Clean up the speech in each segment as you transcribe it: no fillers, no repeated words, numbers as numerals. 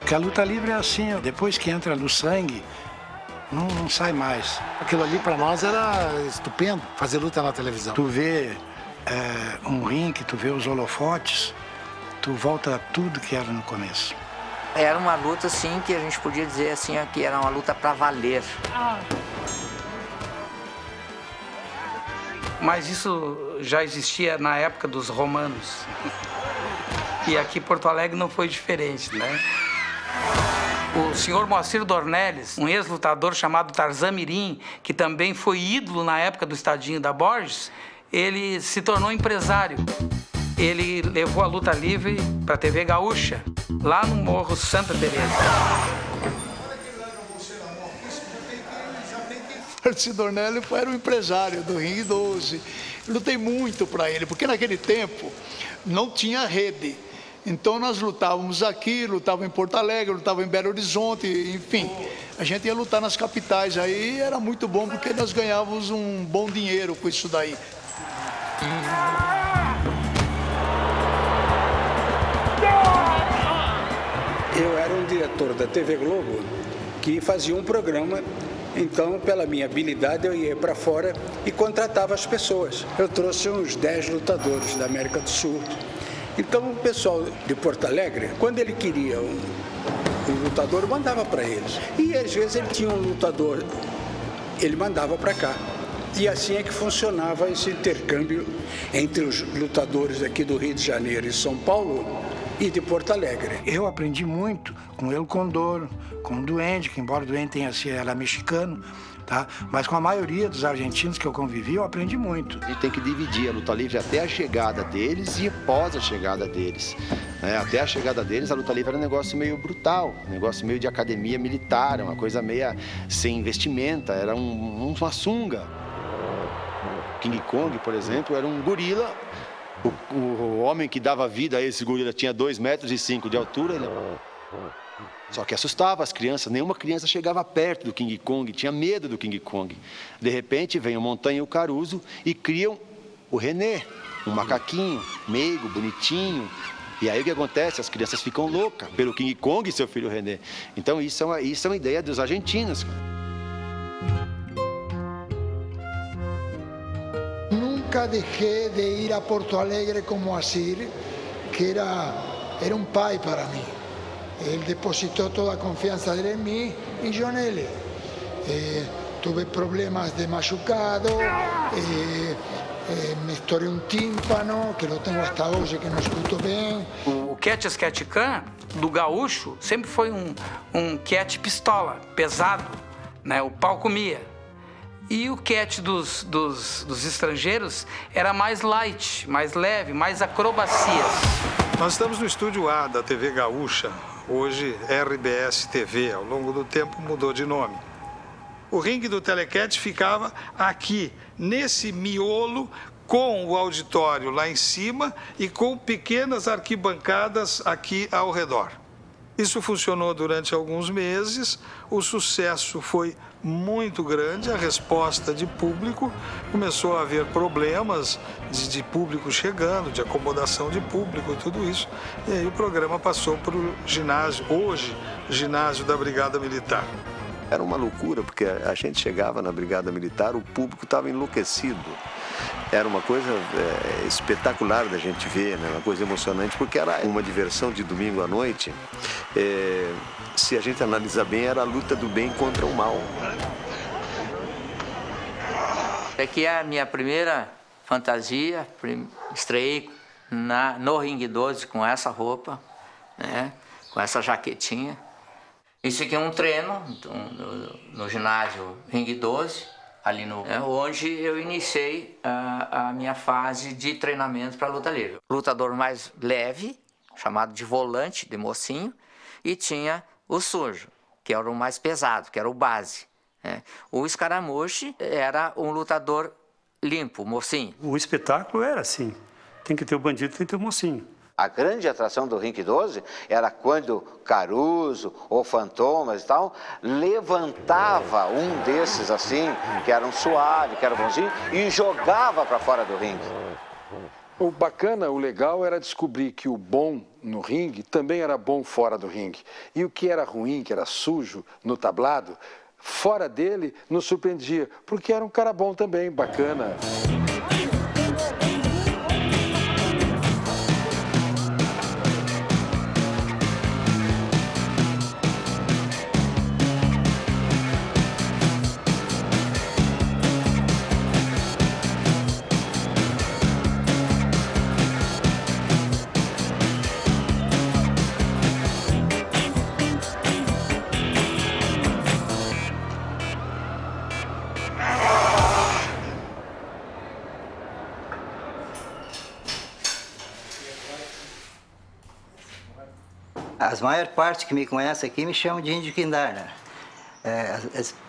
Porque a luta livre é assim, ó, depois que entra no sangue, não sai mais. Aquilo ali para nós era estupendo, fazer luta na televisão. Tu vê um ringue, tu vê os holofotes, tu volta a tudo que era no começo. Era uma luta, assim, que a gente podia dizer assim, que era uma luta para valer. Mas isso já existia na época dos romanos. E aqui em Porto Alegre não foi diferente, né? O senhor Moacir Dornelles, um ex-lutador chamado Tarzan Mirim, que também foi ídolo na época do Estadinho da Borges, ele se tornou empresário. Ele levou a luta livre para a TV Gaúcha, lá no Morro Santa Teresa. Moacir Dornelles era um empresário do Ringue 12. Lutei muito para ele, porque naquele tempo não tinha rede. Então nós lutávamos aqui, lutávamos em Porto Alegre, lutávamos em Belo Horizonte, enfim. A gente ia lutar nas capitais, aí era muito bom porque nós ganhávamos um bom dinheiro com isso daí. Eu era um diretor da TV Globo que fazia um programa, então pela minha habilidade eu ia para fora e contratava as pessoas. Eu trouxe uns 10 lutadores da América do Sul. Então o pessoal de Porto Alegre, quando ele queria um lutador, mandava para eles. E às vezes ele tinha um lutador, ele mandava para cá. E assim é que funcionava esse intercâmbio entre os lutadores aqui do Rio de Janeiro e São Paulo e de Porto Alegre. Eu aprendi muito com El Condor, com o Duende, que embora o Duende era mexicano, tá? Mas com a maioria dos argentinos que eu convivi, eu aprendi muito. A gente tem que dividir a luta livre até a chegada deles e após a chegada deles. Até a chegada deles, a luta livre era um negócio meio brutal, um negócio meio de academia militar, uma coisa meio sem investimenta, era uma sunga. King Kong, por exemplo, era um gorila. O homem que dava vida a esse gorila tinha 2,5 metros de altura, né? Só que assustava as crianças, nenhuma criança chegava perto do King Kong, tinha medo do King Kong. De repente vem o Montanha e o Caruso e criam o René, um macaquinho, meigo, bonitinho. E aí o que acontece? As crianças ficam loucas pelo King Kong e seu filho René. Então isso é uma ideia dos argentinos. Nunca dejé de ir a Porto Alegre com Moacir, que era um pai para mim. Ele depositou toda a confiança dele em mim e eu nele. Tuve problemas de machucado, me estourei um tímpano, que eu tenho até hoje, que não escuto bem. O catch Can do gaúcho sempre foi um catch pistola, pesado, né? O pau comia. E o catch dos estrangeiros era mais light, mais leve, mais acrobacias. Nós estamos no estúdio A da TV Gaúcha, hoje RBS TV, ao longo do tempo mudou de nome. O ringue do Telecat ficava aqui, nesse miolo, com o auditório lá em cima e com pequenas arquibancadas aqui ao redor. Isso funcionou durante alguns meses, o sucesso foi muito grande, a resposta de público, começou a haver problemas de público chegando, de acomodação de público e tudo isso. E aí o programa passou para o ginásio, hoje, ginásio da Brigada Militar. Era uma loucura, porque a gente chegava na Brigada Militar, o público estava enlouquecido. Era uma coisa espetacular da gente ver, né? Uma coisa emocionante, porque era uma diversão de domingo à noite. Se a gente analisar bem, era a luta do bem contra o mal. Aqui é a minha primeira fantasia, estreiei no Ringue 12 com essa roupa, né? Com essa jaquetinha. Isso aqui é um treino no ginásio Ringue 12, ali onde eu iniciei a minha fase de treinamento para luta livre. Lutador mais leve, chamado de volante, de mocinho, e tinha o sujo, que era o mais pesado, que era o base. O escaramuche era um lutador limpo, mocinho. O espetáculo era assim, tem que ter o bandido, tem que ter o mocinho. A grande atração do Ringue 12 era quando Caruso ou Fantomas e tal levantava um desses assim, que era um suave, que era bonzinho, e jogava para fora do ringue. O bacana, o legal era descobrir que o bom no ringue também era bom fora do ringue. E o que era ruim, que era sujo no tablado, fora dele nos surpreendia, porque era um cara bom também, bacana. As maior parte que me conhece aqui me chamam de Índio Quindara.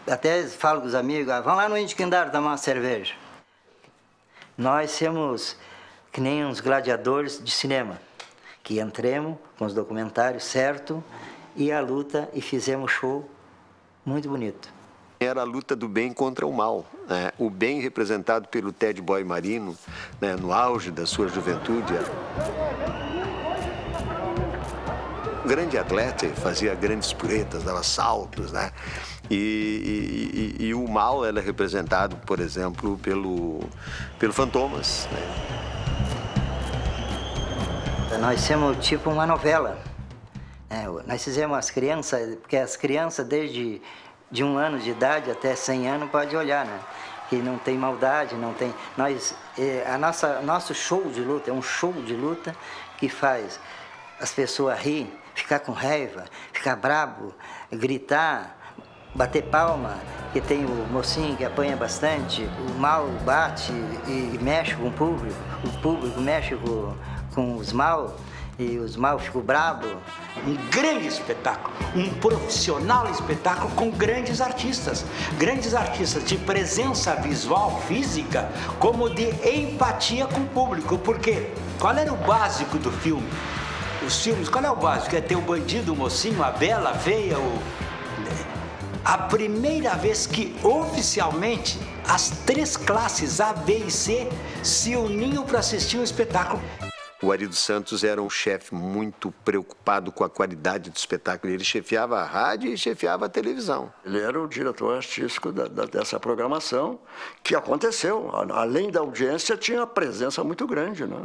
Até falo com os amigos, vamos lá no Índio Quindara tomar uma cerveja. Nós somos que nem uns gladiadores de cinema, que entremos com os documentários certo e a luta e fizemos show muito bonito. Era a luta do bem contra o mal, né? O bem representado pelo Ted Boy Marino, né? No auge da sua juventude. Grande atleta, fazia grandes piruetas, dava saltos, né? E o mal era representado, por exemplo, pelo Fantomas, né? Nós somos tipo uma novela. Nós fizemos as crianças, porque as crianças desde de 1 ano de idade até 100 anos pode olhar, né? Que não tem maldade, não tem... Nosso show de luta é um show de luta que faz as pessoas rir, ficar com raiva, ficar brabo, gritar, bater palma, que tem o mocinho que apanha bastante, o mal bate e mexe com o público mexe com os mal, e os mal ficam bravos. Um grande espetáculo, um profissional espetáculo com grandes artistas de presença visual, física, como de empatia com o público, porque qual era o básico do filme? Os filmes, qual é o básico? É ter o bandido, o mocinho, a bela, a feia, A primeira vez que oficialmente as 3 classes A, B e C se uniam para assistir um espetáculo. O Ari dos Santos era um chefe muito preocupado com a qualidade do espetáculo. Ele chefiava a rádio e chefiava a televisão. Ele era o diretor artístico dessa programação, que aconteceu. Além da audiência, tinha uma presença muito grande, né?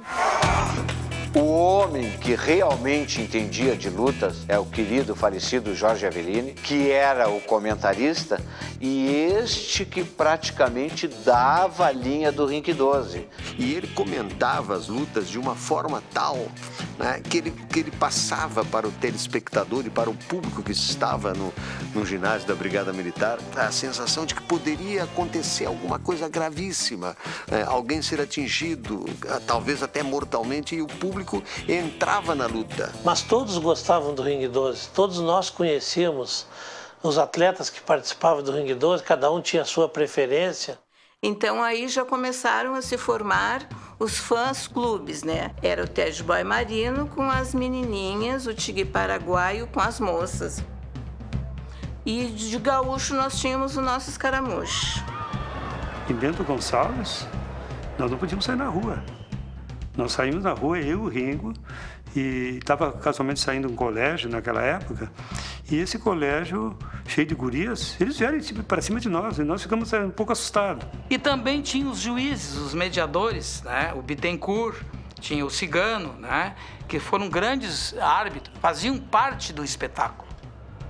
O homem que realmente entendia de lutas é o querido falecido Jorge Avellini, que era o comentarista, e este que praticamente dava a linha do Ringue 12. E ele comentava as lutas de uma forma tal, né, que ele passava para o telespectador e para o público que estava no ginásio da Brigada Militar a sensação de que poderia acontecer alguma coisa gravíssima, alguém ser atingido, talvez até mortalmente, e o público entrava na luta. Mas todos gostavam do Ringue 12, todos nós conhecíamos os atletas que participavam do Ringue 12, cada um tinha a sua preferência. Então aí já começaram a se formar os fãs-clubes, né? Era o Ted Boy Marino com as menininhas, o Tigre Paraguaio com as moças. E de gaúcho nós tínhamos o nosso escaramujo. Em Bento Gonçalves, nós não podíamos sair na rua. Nós saímos na rua, eu e o Ringo, e estava casualmente saindo um colégio naquela época, e esse colégio, cheio de gurias, eles vieram para cima de nós, e nós ficamos um pouco assustados. E também tinha os juízes, os mediadores, né? O Bittencourt, tinha o Cigano, né? Que foram grandes árbitros, faziam parte do espetáculo.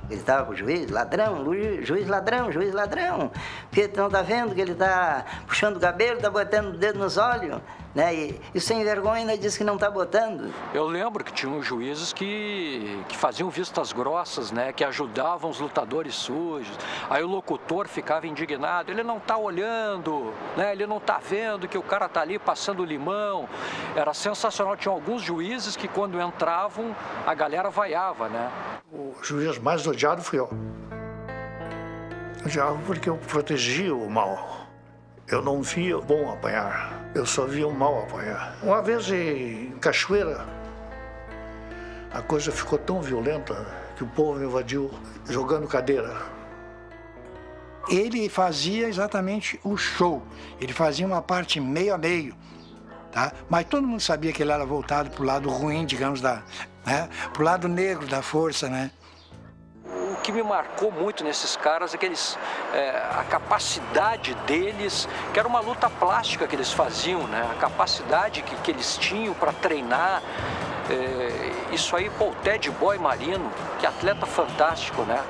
Ele estava com o juiz, ladrão, juiz ladrão, porque não está vendo que ele está puxando o cabelo, está botando o dedo nos olhos, né? E sem vergonha ainda diz que não está botando. Eu lembro que tinham juízes que faziam vistas grossas, né? Que ajudavam os lutadores sujos. Aí o locutor ficava indignado, ele não está olhando, né? Ele não está vendo que o cara está ali passando limão. Era sensacional, tinha alguns juízes que quando entravam, a galera vaiava, né? O juiz mais odiado fui eu. Odiava porque eu protegia o mal. Eu não via o bom apanhar, eu só via o mal apanhar. Uma vez em Cachoeira, a coisa ficou tão violenta que o povo invadiu jogando cadeira. Ele fazia exatamente o show. Ele fazia uma parte meio a meio. tá? Mas todo mundo sabia que ele era voltado para o lado ruim, digamos, para o lado negro da força, né? O que me marcou muito nesses caras é que a capacidade deles, que era uma luta plástica que eles faziam, né? A capacidade que eles tinham para treinar. Isso aí, pô, o Ted Boy Marino, que atleta fantástico, né?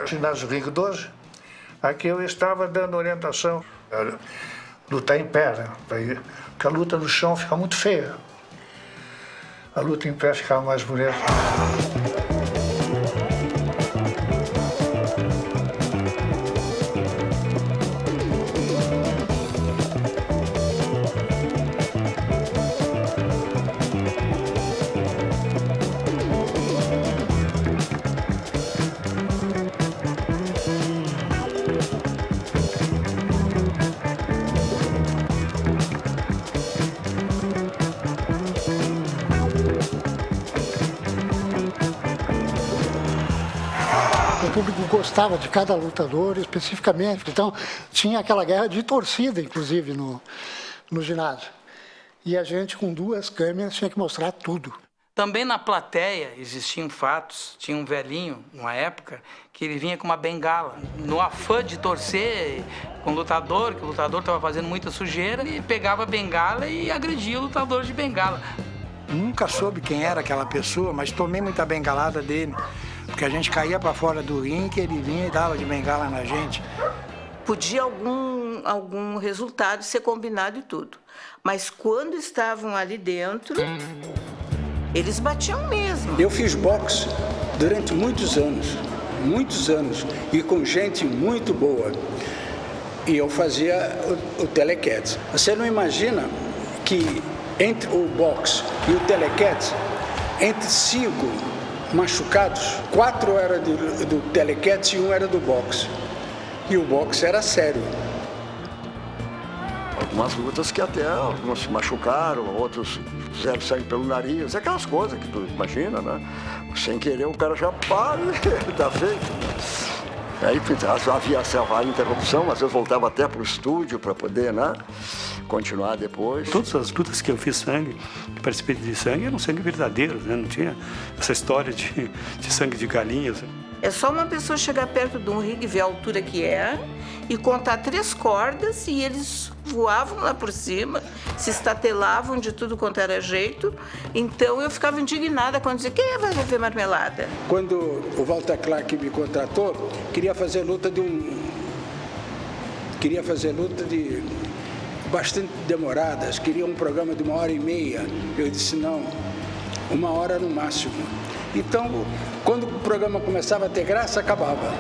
Ginásio Ring 12, aqui eu estava dando orientação, lutar em pé, né? Porque a luta no chão fica muito feia. A luta em pé ficava mais bonita. O público gostava de cada lutador especificamente, então tinha aquela guerra de torcida, inclusive, no ginásio. E a gente, com 2 câmeras, tinha que mostrar tudo. Também na plateia existiam fatos, tinha um velhinho, numa época, que ele vinha com uma bengala. No afã de torcer com o lutador, que o lutador estava fazendo muita sujeira, ele pegava a bengala e agredia o lutador de bengala. Nunca soube quem era aquela pessoa, mas tomei muita bengalada dele. Porque a gente caía para fora do ringue, ele vinha e dava de bengala na gente. Podia algum resultado ser combinado e tudo. Mas quando estavam ali dentro, eles batiam mesmo. Eu fiz boxe durante muitos anos, e com gente muito boa. E eu fazia o telequete. Você não imagina que entre o boxe e o telequete, entre 5 machucados, 4 eram do telequete e 1 era do boxe. E o boxe era sério. Algumas lutas que até alguns se machucaram, outros fizeram sangue pelo nariz, aquelas coisas que tu imagina, né? Sem querer o cara já para e tá feito. Aí havia a interrupção, às vezes voltava até para o estúdio para poder, né, continuar depois. Todas as lutas que eu fiz sangue, que participei de sangue, eram sangue verdadeiro, né? Não tinha essa história de sangue de galinhas. É só uma pessoa chegar perto de um ringue, ver a altura que é, e contar 3 cordas, e eles voavam lá por cima, se estatelavam de tudo quanto era jeito. Então eu ficava indignada quando dizia: quem vai ver marmelada? Quando o Walter Clark me contratou, queria fazer luta de bastante demoradas, queria um programa de 1h30. Eu disse: não, 1 hora no máximo. Então, quando o programa começava a ter graça, acabava.